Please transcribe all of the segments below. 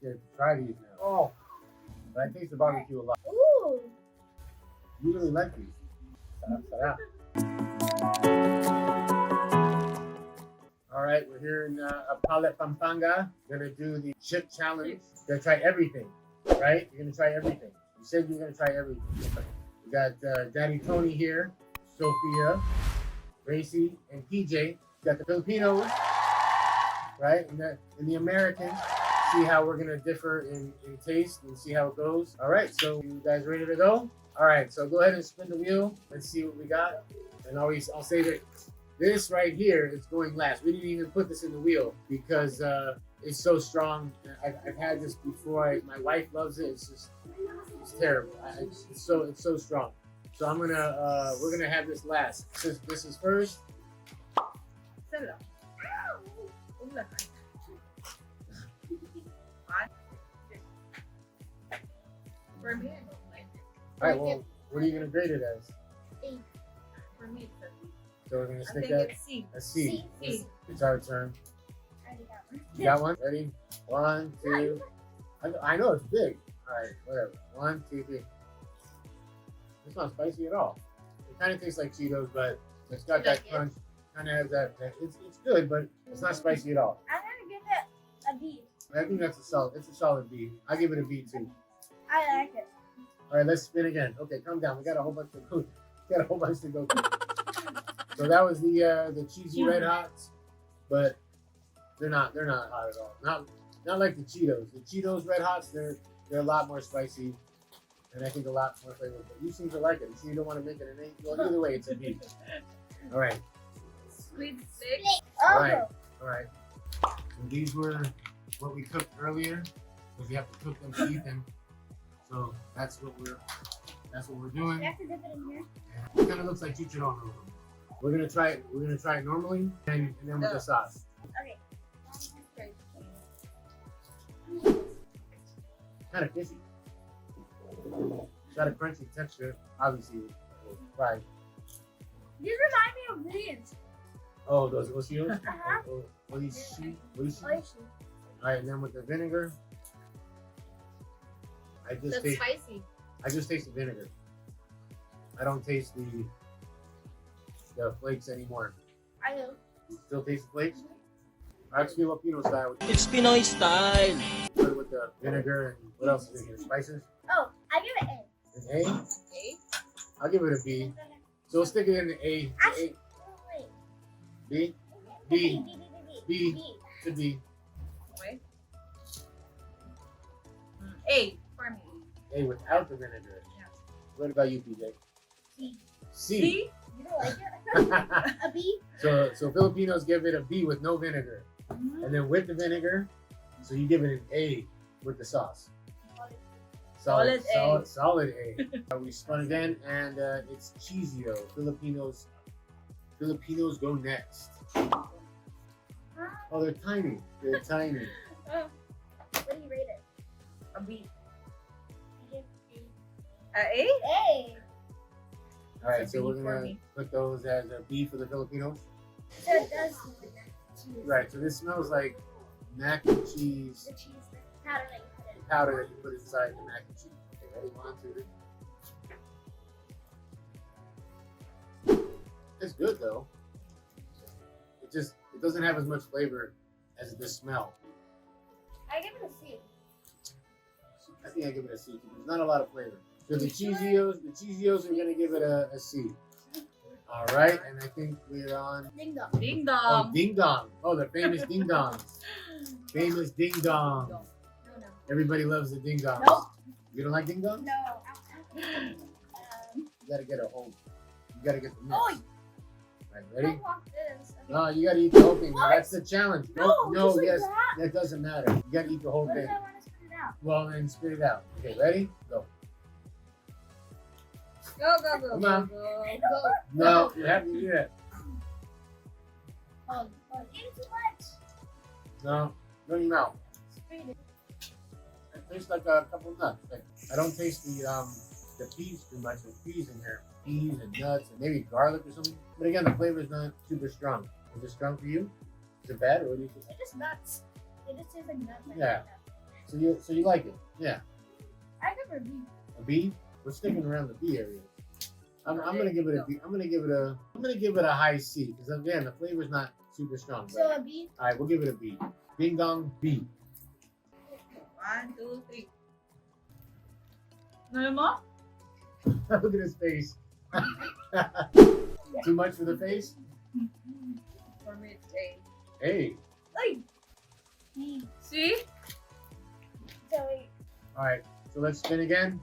scared to try these now. Oh, but I taste the barbecue a lot. Ooh. You really like these. Sarap, sarap. All right, we're here in Apale, Pampanga. Gonna do the chip challenge. Gonna try everything, right? You're gonna try everything. You said you're gonna try everything. We got Daddy Tony here, Sophia, Gracie, and PJ. We got the Filipinos, right? And the Americans. See how we're gonna differ in taste and see how it goes. All right, so you guys ready to go? All right, so go ahead and spin the wheel. Let's see what we got. And I'll say that this right here is going last. We didn't even put this in the wheel because it's so strong. I've had this before. My wife loves it. It's terrible. It's so strong. So we're gonna have this last. This is first. For me, I don't like it. All right. Well, what are you gonna grade it as? 8. For me, it's a B. So we're gonna I stick think that it's C. a C. C. It's our turn. I already got one. You got one? Ready? 1, 2. I know it's big. All right, whatever. 1, 2, 3. It's not spicy at all. It kind of tastes like Cheetos, but it's got that crunch. Kind of has that. It's good, but it's not spicy at all. I'm gonna give it a B. I think that's a solid. It's a solid B. I give it a B too. I like it. All right, let's spin again. Okay, calm down. We got a whole bunch to go. Through. So that was the cheesy red hots, but they're not hot at all. Not like the Cheetos. The Cheetos red hots, they're a lot more spicy, and I think a lot more flavorful. But you seem to like it. You see, you don't want to make it an A. Well, either way, it's a B. All right. Squid stick. Oh. All right. So these were what we cooked earlier, because you have to cook them to eat them. So that's what we're doing. You have to dip it in here. It kind of looks like chicharron. We're gonna try it normally, and then with the sauce. Okay. Kind of fishy. Got a crunchy texture. Obviously, fried. These remind me of these. Oh, those oceos? Uh-huh. Oishi? Oishi? Oishi. Alright, and then with the vinegar, I just That's spicy. taste the vinegar. I don't taste the flakes anymore. I do. Still taste the flakes? That's Filipino style. It's Pinoy style. Put it with the vinegar and what else is in here? Spices? Oh, I give it A. An A? A. I'll give it a B. So we'll stick it in the A. Actually, A. wait. B? B. B. To B. Wait. A for me. A without the vinegar. Yeah. What about you, PJ? C. C. C. You don't like it? A B? So Filipinos give it a B with no vinegar. And then with the vinegar, so you give it an A with the sauce. Solid A. Solid A. We spun again, and it's Cheesio. Filipinos go next. Oh, they're tiny. They're tiny. What do you rate it? A B. You give A. A. All right, It's a so B we're for gonna me. put those as a B for the Filipinos. So it does smell like that. Right. So this smells like mac and cheese The cheese, the powder that you put in. powder that you put inside the mac and cheese. Okay, ready? 1, 2, 3. It's good though. It doesn't have as much flavor as the smell. I give it a C. I think I give it a C too. There's not a lot of flavor. So the Cheesios are gonna give it a C. All right, and I think we're on Ding dong. Ding oh dong. Ding Dong. Oh, the famous Ding Dongs. Famous Ding Dong. No. Everybody loves the Ding Dongs. Nope. You don't like Ding Dongs? No. You gotta get a whole. You gotta get the mix. Oh, Right, ready? don't want this. Okay. No, you gotta eat the whole thing. What? That's the challenge. No, no, just like yes, that. that doesn't matter. You gotta eat the whole What thing. if I want to spit it out? Well, then spit it out. Okay, ready? Go. Go. Come on. Go. No, you have to do that. Oh, eat too much. No, don't even know. Spit it. It tastes like a couple nuts. Like, I don't taste the peas too much. There's peas in here. Peas and nuts and maybe garlic or something. But again, the flavor is not super strong. Is it strong for you? Is it bad or what do you think? It just nuts. It just tastes like nuts. Like Yeah. that. So you like it? Yeah. I give it a B. A B? We're sticking around the B area. I'm gonna give it a B. I'm gonna give it a high C because again the flavor's not super strong. But, So a B. all right, we'll give it a B. Ding dong B. 1, 2, 3. No more? Look at his face. Too much for the face? For me, it's A. Hey. B. See? So wait. All right. So let's spin again.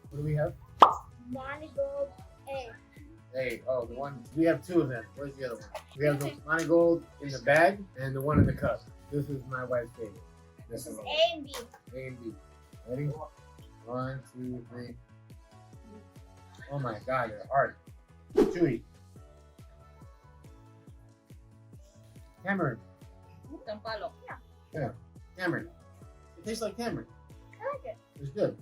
What do we have? Monty Gold A. Hey. Oh, the one we have two of them. Where's the other one? We have the Monty Gold in the bag and the one in the cup. This is my wife's favorite. This is one. A and B. A and B. Ready? 1, 2, 3. Oh my God, they're hard. Chewy. Cameron. Tampalok. Cameron. It tastes like Cameron. I like it. It's good.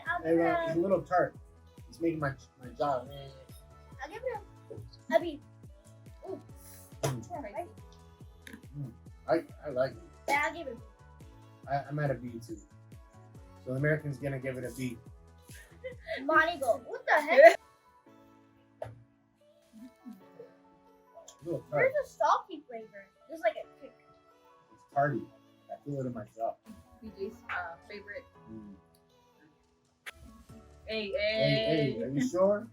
I'll Hey, give it it's a little tart. It's making my jaw. I'll give it a B. Ooh. I like it. Yeah, I'll give it a B. I'm at a B too. So the American's gonna give it a B. Monty Gold. What the heck? A little tart. There's a salty flavor. There's like a kick. It's tarty. I feel it in my jaw. BJ's favorite. Mm. A. Hey, are you sure?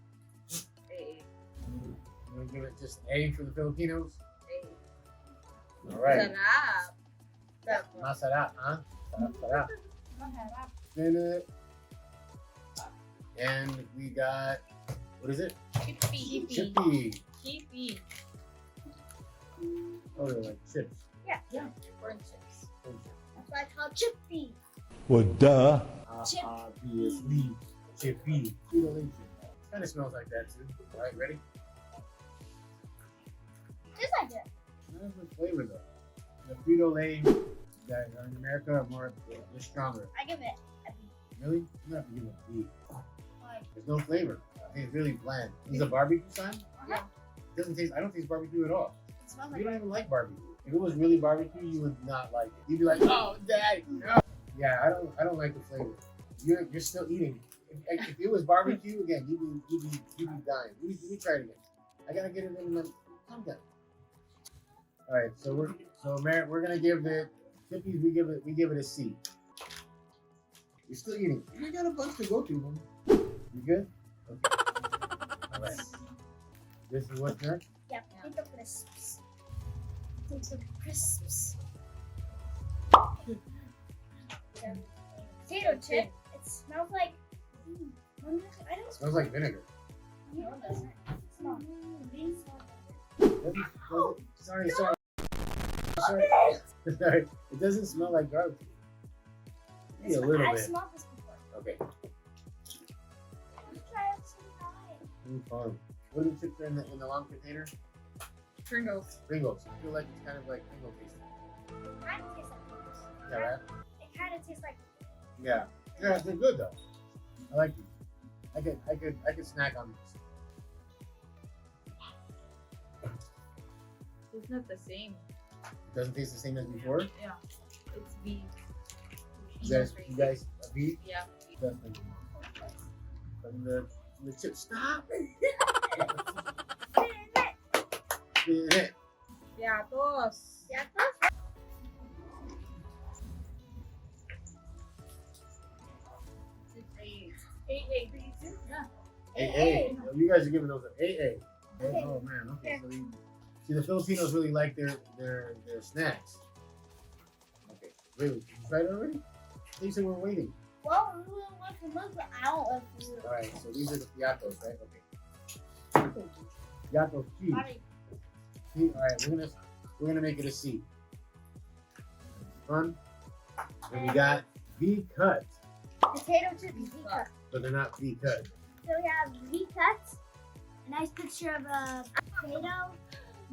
A. You wanna give it just A for the Filipinos? A. All right. Sarap. Masarap, huh? Sarap. Spin it. And we got, what is it? Chippy. Chippy. Chippy. Oh, they're like chips. Yeah. Corn chips. That's why I call it Chippy. Well, duh. Chip. Obviously. Chippy. Kind of smells like that too. All right, ready? Just like it. Not as much flavor though. The Frito-Lay that are in America are more, they're stronger. I give it a B. Really? I'm gonna have to give it a B. Why? There's no flavor. I think it's really bland. This is a barbecue sign? Yeah. It doesn't taste, I don't taste barbecue at all. It smells You like don't even like barbecue. If it was really barbecue, you would not like it. You'd be like, oh, Daddy, no. Yeah, I don't like the flavor. You're still eating. If it was barbecue again, you'd be dying. Let me try it again. I gotta get it in my calm down. All right, so we're gonna give the Chippies. We give it a C. You're still eating. We got a bunch to go to, man. You good? Okay. All right. This is what's next. Yeah, think of crisps. Think of crisps. Potato chip. It smells like. I don't. It smells like vinegar. No, it doesn't. Smell. Sorry. Sorry. It doesn't smell like garbage. Maybe a little I've bit. smelled this before. Okay. Let's try it sometime. Fun. What are the chips in the long container? Pringles. Pringles. I feel like it's kind of like Pringle taste. Kind of tastes like Pringles. Yeah, right? It kind of tastes like. Yeah. Yeah, they're good though. I like these. I could snack on these. It's not the same. It doesn't taste the same as before. Yeah. It's beef. You guys a beef? Yeah. Definitely. From the chips. Stop. Yeah. Piatos. Yeah, It's A. Yeah. AA. You guys are giving those an AA. Okay. Oh man. Okay. So see, the Filipinos really like their snacks. Okay. Really? You tried it already? They said we're waiting. Well, we will wait for months, but I don't want food. All right. So these are the piatos, right? Okay. Piatos cheese. See, all right. We're gonna make it a C. Fun. And we got V cut, Potato chips V cut. but they're not V cut. So we have V cuts. A nice picture of a potato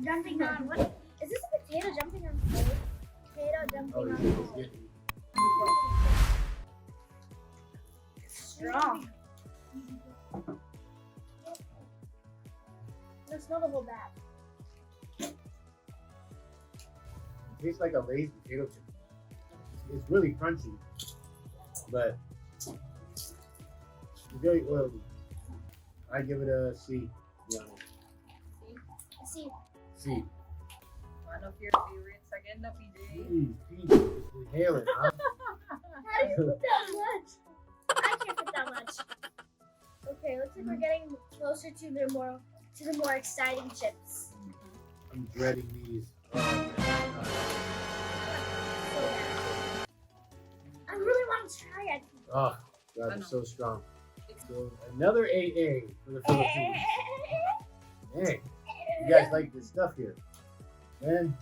jumping on what? Is this a potato jumping on food? Potato jumping Oh, on it's food. getting. Strong. Let's smell the whole bag. It tastes like a Lay's potato chip. it's really crunchy, but it's very oily. I give it a C. To be honest. See, C. One of your favorites again, the PJ. Jeez, just inhale it, huh? how do you put that much? I can't put that much. Okay, looks like we're getting closer to the more exciting chips. I'm dreading these. Oh, man. So bad. I really want to try it. Oh, God, it's so strong. So another AA for the Philippines. Hey, you guys like this stuff here. Man,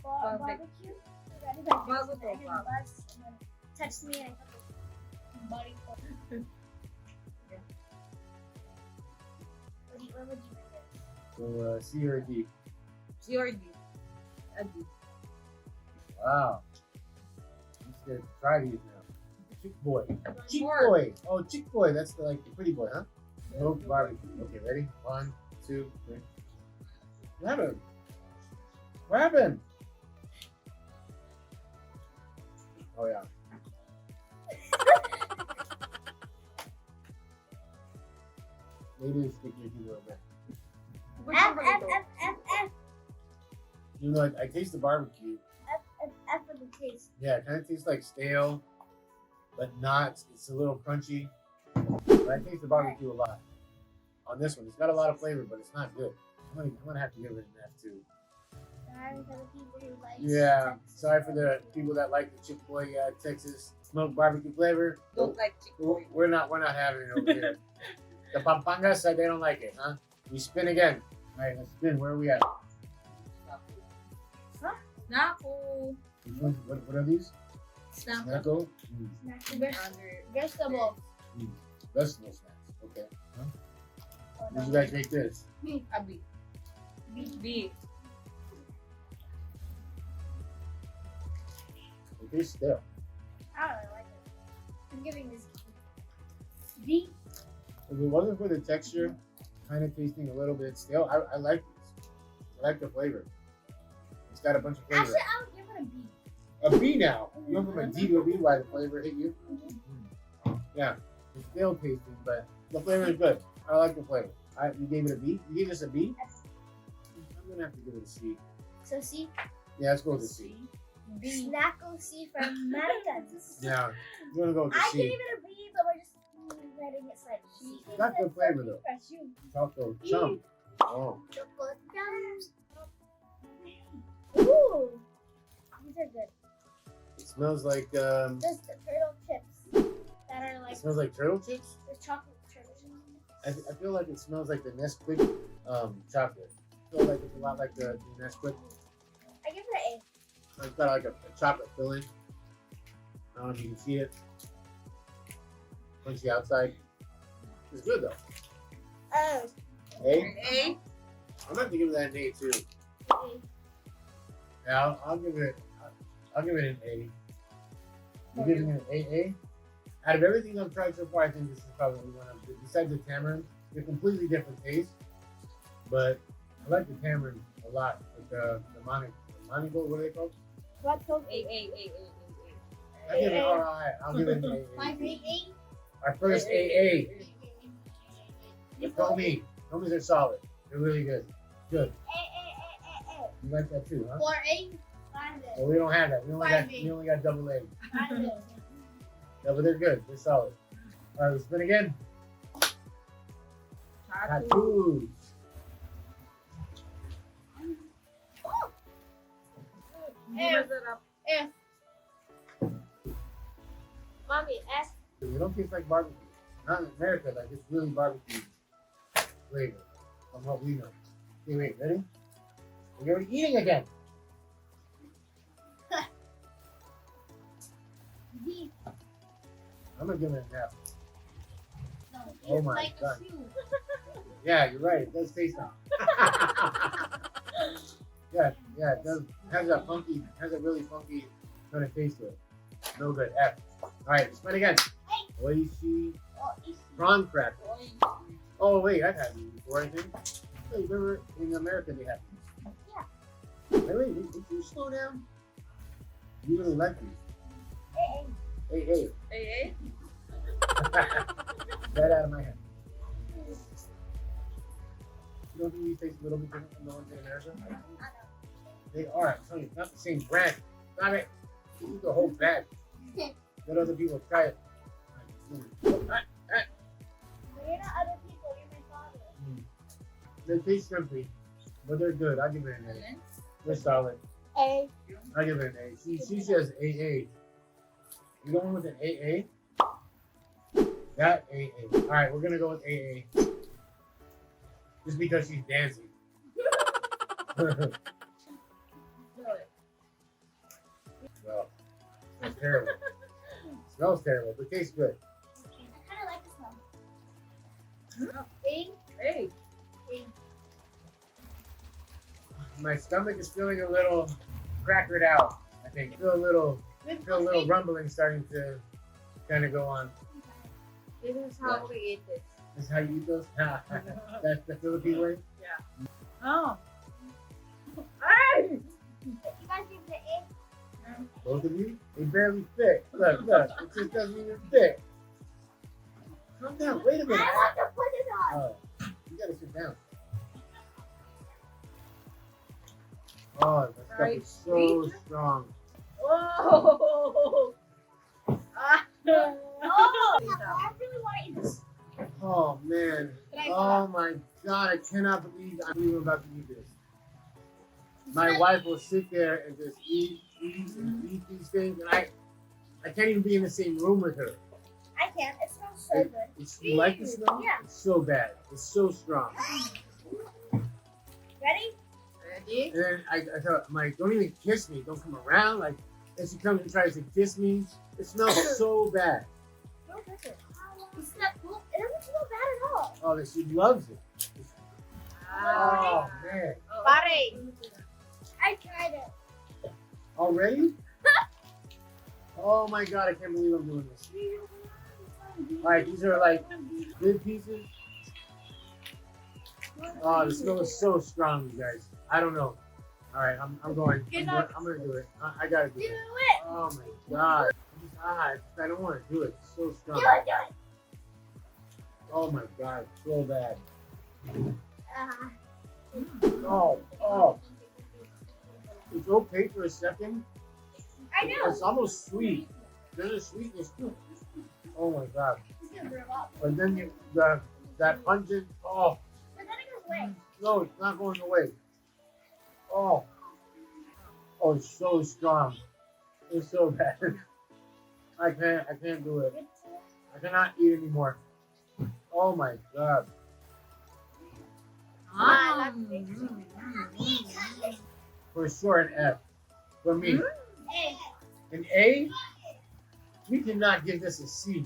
Barbecue. Barbecue. And then touched me and body. What would you rate it? so C or D? C or D? A D. Wow. I'm scared to try these now. Chick boy. Chick More. boy. Oh, chick boy. That's the pretty boy, huh? No barbecue. Okay, ready? 1, 2, 3. What happened? What happened? Oh, yeah. Maybe it's sticking to a little bit. Which F, one F, ito? F, F, F. You know, I taste the barbecue. F, F, F for the taste. Yeah, it kind of tastes like stale, but not. It's a little crunchy. But I taste the barbecue a lot on this one. It's got a lot of flavor, but it's not good. I'm gonna have to give it an F too. Sorry for the people who like Yeah, Texas. sorry for the people that like the Chick-fil-A Texas smoked barbecue flavor. Don't like chicken. We're not having it over here. The Pampangas, they don't like it, huh? We spin again. All right, let's spin. Where are we at? Naku. Which one? What are these? Snack. Snacko? Under. Vegetables. Vegetable snacks. Okay. Huh? Oh, What do you guys make this? A B. B. It tastes stale. I don't really like it. I'm giving this B. If it wasn't for the texture, kind of tasting a little bit stale, I like this. I like the flavor. It's got a bunch of flavor. Actually, I would give it a B. A B now. You went from a D to a B. Why the flavor hit you? Yeah, it's stale tasting, but the flavor is good. I like the flavor. You gave it a B. You gave us a B. I'm gonna have to give it a C. So C. Yeah, let's go with a C. B. Snacko C for Americans. Yeah, I'm gonna go with a I C. gave it a B, but we're just letting it slide. C. Got good flavor though. Fresh. You. Choco chum. Oh, Chocolate chums. Ooh. These are good. it smells like Just the turtle chips that are like it smells like turtle chips. the chocolate turtle chips. I feel like it smells like the Nesquik chocolate. I feel like it's a lot like the Nesquik. I give it an It's got like a chocolate filling. I don't know if you can see it. Crunchy outside. It's good though. A. Oh. A? A. I'm gonna have to give that an A too. A. Yeah, I'll give it an A. You're giving it an AA? Out of everything I've tried so far, I think this is probably one of the, besides the tamarind, they're completely different taste. But I like the tamarind a lot. Like the manigo, what are they called? What told A. I give it alright. I'll give it an AA. 5 8 Our first AA. But Tomies are solid. They're really good. Good. You like that too, huh? 4 8 Well, we don't have that. We only got double A. Yeah, but they're good. They're solid. All right, let's spin again. Tattoos. F. Mommy, S. They don't taste like barbecue. Not in America, like it's really barbecue flavor from what we know. Okay, wait, ready? We're already eating again. D. I'm gonna give it an F. No, Oh it's my like God. a shoe. Yeah, you're right. It does taste like. yeah, it does. Has a really funky kind of taste to it. No good. F. All right, let's spin again. Oishi Oh, it's prawn cracker. Oh wait, I've had these before. I think. Hey, remember in America they have these. Yeah. Hey, wait, did you slow down? You really like these. Hey. Hey, That out of my hand. You don't think these taste a little bit different from the ones in America? They are. I'm telling you, not the same brand. Stop it. You eat the whole bag. Let other people try it. You're not other people, you're my father. They taste simply, but they're good. I'll give it an A. They're solid. A. I'll give it an A. She says AA. You going with an AA? That AA. All right, we're gonna go with AA. Just because she's dancing. Well, it's terrible. Smells terrible, but tastes good. I kind of like the smell. A. Hey. My stomach is feeling a little crackered out. I think feel a little rumbling starting to kind of go on. This is how we eat this. This is how you eat those? That's the Philippine way? Yeah. Oh. You guys give it an Both of you? They barely fit. Look, it just doesn't even fit. Calm down, wait a A. minute. I want to put it on. Oh, you gotta sit down. Oh, that stuff is so strong. Whoa. Ah. Oh, I really want to eat this. Oh man. Oh my god, I cannot believe I'm about to eat this. My wife will sit there and just eat these things, and I can't even be in the same room with her. I can. It smells so good. You like the smell? Yeah. It's so bad. It's so strong. Ready? Ready? And then I tell her, I'm like, don't even kiss me. Don't come around. Like, and she comes and tries to kiss me. It smells so bad. No, that's it. It's not cool. It doesn't smell bad at all. Oh, that she loves it. Oh man. Pare. I tried it. Already? Oh my god, I can't believe I'm doing this. Alright, these are like good pieces. Oh, the smell is so strong, you guys. I don't know. Alright, I'm going. I'm gonna do it. I gotta do Do it. it. Oh my god. I don't want to do it. It's so strong. Do it. Oh my god, so bad. Uh, Oh. It's okay for a second. I know. It's almost sweet. There's a sweetness to it. Oh my god. It's gonna burn up. And then that pungent, But then it goes away. no, it's not going away. Oh, it's so strong. It's so bad. I can't do it. I cannot eat anymore. Oh my god. For sure an F. For me. A. An A? We cannot give this a C.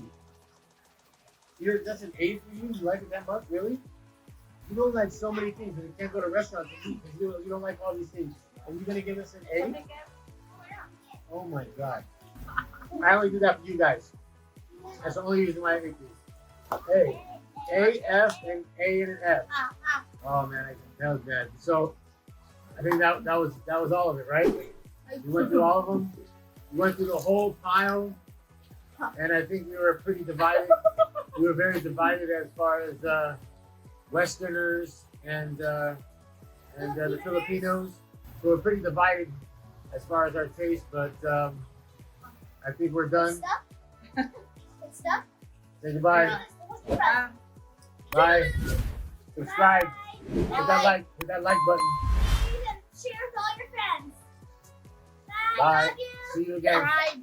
That's an A for you? You like it that much? Really? You don't like so many things, and you can't go to restaurants and eat because you don't like all these things. Are you gonna give us an A? Oh my god. I only do that for you guys. That's the only reason why I make these. A. A, F, and A and an F. Oh man, that was bad. So I think that was all of it, right? You went through all of them. You went through the whole pile, and I think we were pretty divided. We were very divided as far as Westerners and the Filipinos. So we're pretty divided as far as our taste, but I think we're done. It's stuck. Say goodbye. Bye. Subscribe. Hit that like button. Share with all your friends. Bye. Love you. See you again. Bye.